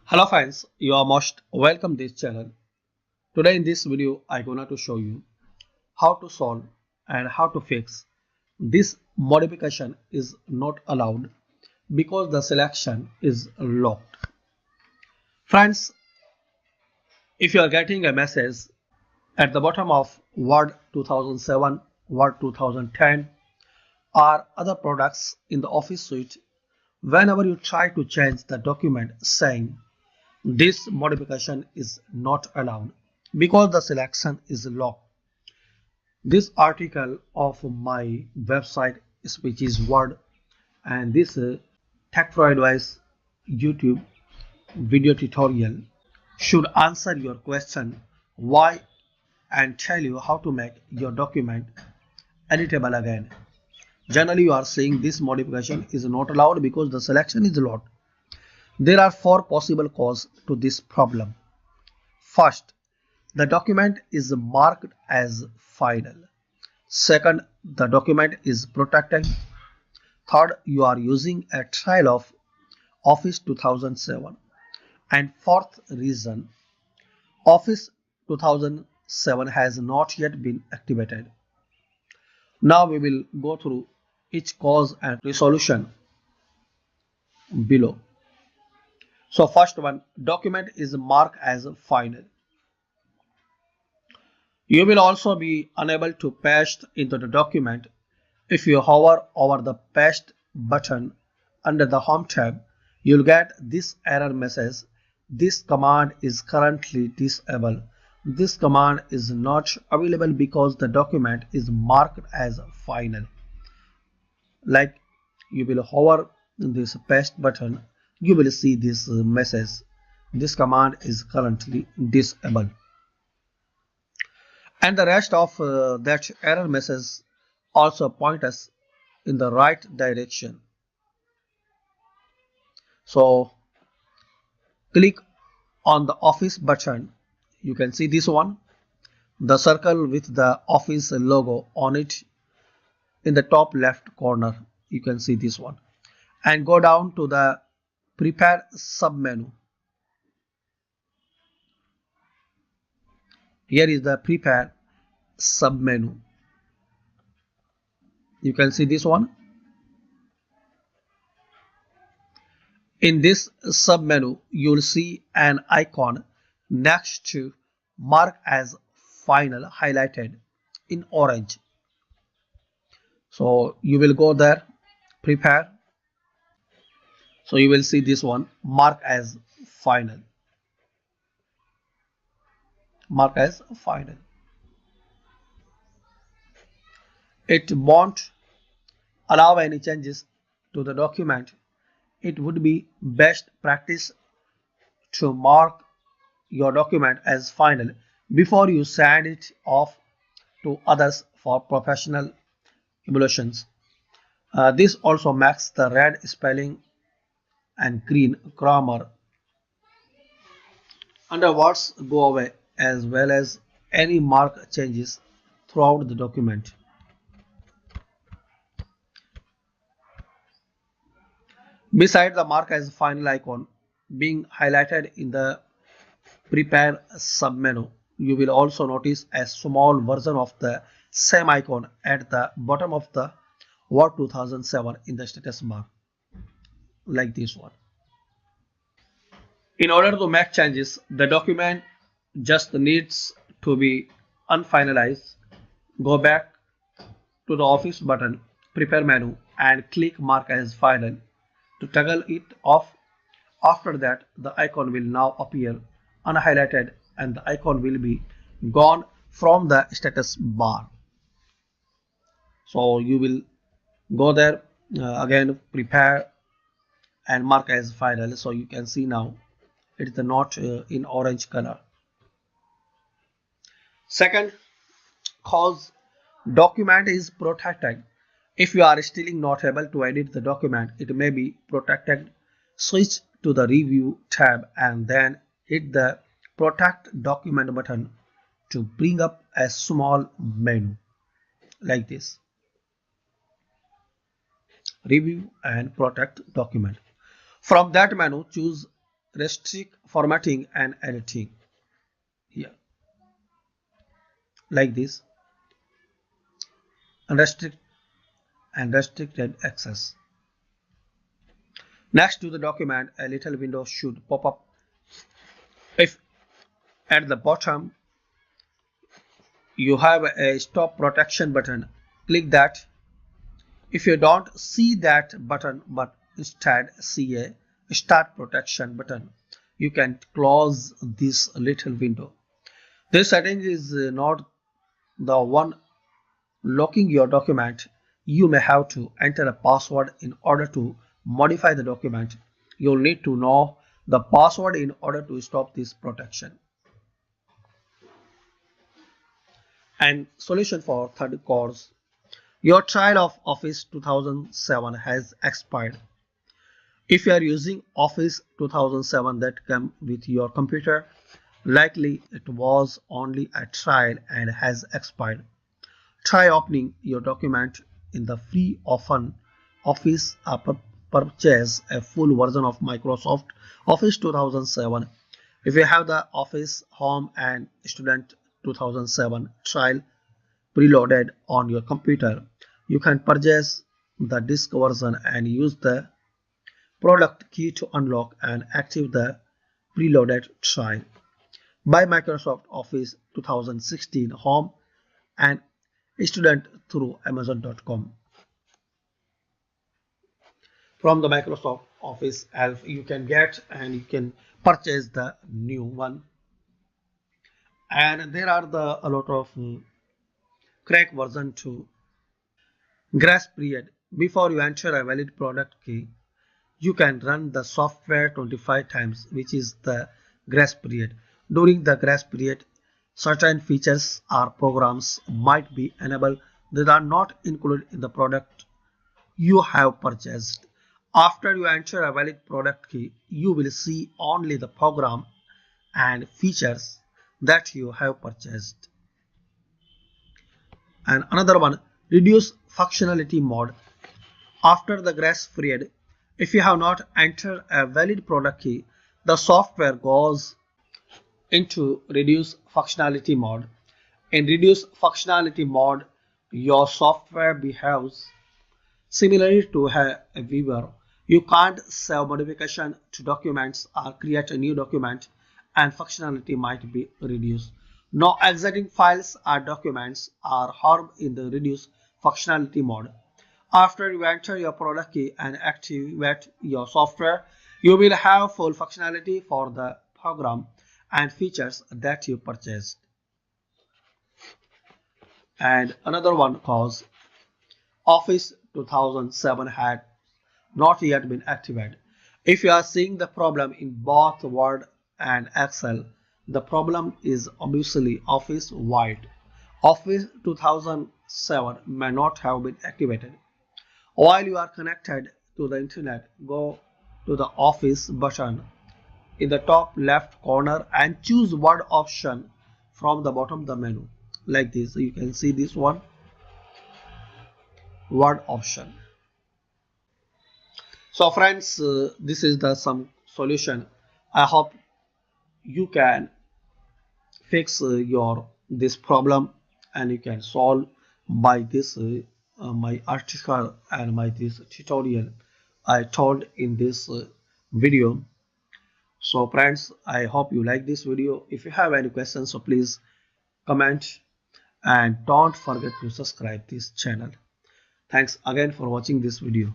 Hello friends, you are most welcome this channel. Today in this video I gonna to show you how to solve and how to fix this modification is not allowed because the selection is locked. Friends, if you are getting a message at the bottom of Word 2007, Word 2010 or other products in the Office suite, whenever you try to change the document saying this modification is not allowed because the selection is locked. This article of my website, which is Word, and this Tech for Advice YouTube video tutorial should answer your question why and tell you how to make your document editable again. Generally, you are saying this modification is not allowed because the selection is locked. There are four possible causes to this problem. First, the document is marked as final. Second, the document is protected. Third, you are using a trial of Office 2007. And fourth reason, Office 2007 has not yet been activated. Now we will go through each cause and resolution below. So first one, document is marked as final. You will also be unable to paste into the document if you hover over the paste button under the home tab. You'll get this error message. This command is currently disabled. This command is not available because the document is marked as final. Like you will hover this paste button, you will see this message. This command is currently disabled. And the rest of that error message also point us in the right direction. So click on the Office button. You can see this one, the circle with the Office logo on it in the top left corner. You can see this one, and go down to the Prepare submenu. Here is the Prepare submenu. You can see this one. In this submenu, you will see an icon next to mark as final highlighted in orange. So you will go there, prepare. So you will see this one, mark as final. Mark as final. It won't allow any changes to the document. It would be best practice to mark your document as final before you send it off to others for professional evaluations. This also makes the red spelling and green grammar underwords go away, as well as any mark changes throughout the document. Beside the mark as final icon being highlighted in the Prepare submenu, you will also notice a small version of the same icon at the bottom of the Word 2007 in the status bar, like this one. In order to make changes, the document just needs to be unfinalized. Go back to the Office button, Prepare menu, and click Mark as Final to toggle it off. After that, the icon will now appear unhighlighted and the icon will be gone from the status bar. So you will go there again, prepare and mark as final. So you can see now it is not in orange color. Second cause, document is protected. If you are still not able to edit the document, it may be protected. Switch to the Review tab and then hit the Protect Document button to bring up a small menu like this. Review and Protect Document. From that menu, choose restrict formatting and editing here, like this, unrestricted and restricted access. Next to the document, a little window should pop up. If at the bottom you have a stop protection button, click that. If you don't see that button but instead see a start protection button, you can close this little window. This setting is not the one locking your document. You may have to enter a password in order to modify the document. You'll need to know the password in order to stop this protection. And solution for third course. Your trial of Office 2007 has expired. If you are using Office 2007 that came with your computer, likely it was only a trial and has expired. Try opening your document in the free Office purchase a full version of Microsoft Office 2007. If you have the Office Home and Student 2007 trial preloaded on your computer, you can purchase the disk version and use the product key to unlock and activate the preloaded trial. Buy Microsoft Office 2016 Home and Student through Amazon.com. From the Microsoft Office Elf, you can get and you can purchase the new one. And there are a lot of crack version too. Grace period. Before you enter a valid product key, you can run the software 25 times, which is the grace period. During the grace period, certain features or programs might be enabled that are not included in the product you have purchased. After you enter a valid product key, you will see only the program and features that you have purchased. And another one, reduce functionality mode. After the grace period, if you have not entered a valid product key, the software goes into reduce functionality mode. In reduce functionality mode, your software behaves similarly to a viewer. You can't save modification to documents or create a new document, and functionality might be reduced. No existing files or documents are harmed in the reduce functionality mode. After you enter your product key and activate your software, you will have full functionality for the program and features that you purchased. And another one cause Office 2007 had not yet been activated. If you are seeing the problem in both Word and Excel, the problem is obviously Office wide. Office 2007 may not have been activated. While you are connected to the internet, go to the Office button in the top left corner and choose Word option from the bottom of the menu. Like this, you can see this one, Word option. So friends, this is the some solution. I hope you can fix your this problem and you can solve by this my article and my this tutorial I told in this video. So friends, I hope you like this video. If you have any questions, so please comment and don't forget to subscribe this channel. Thanks again for watching this video.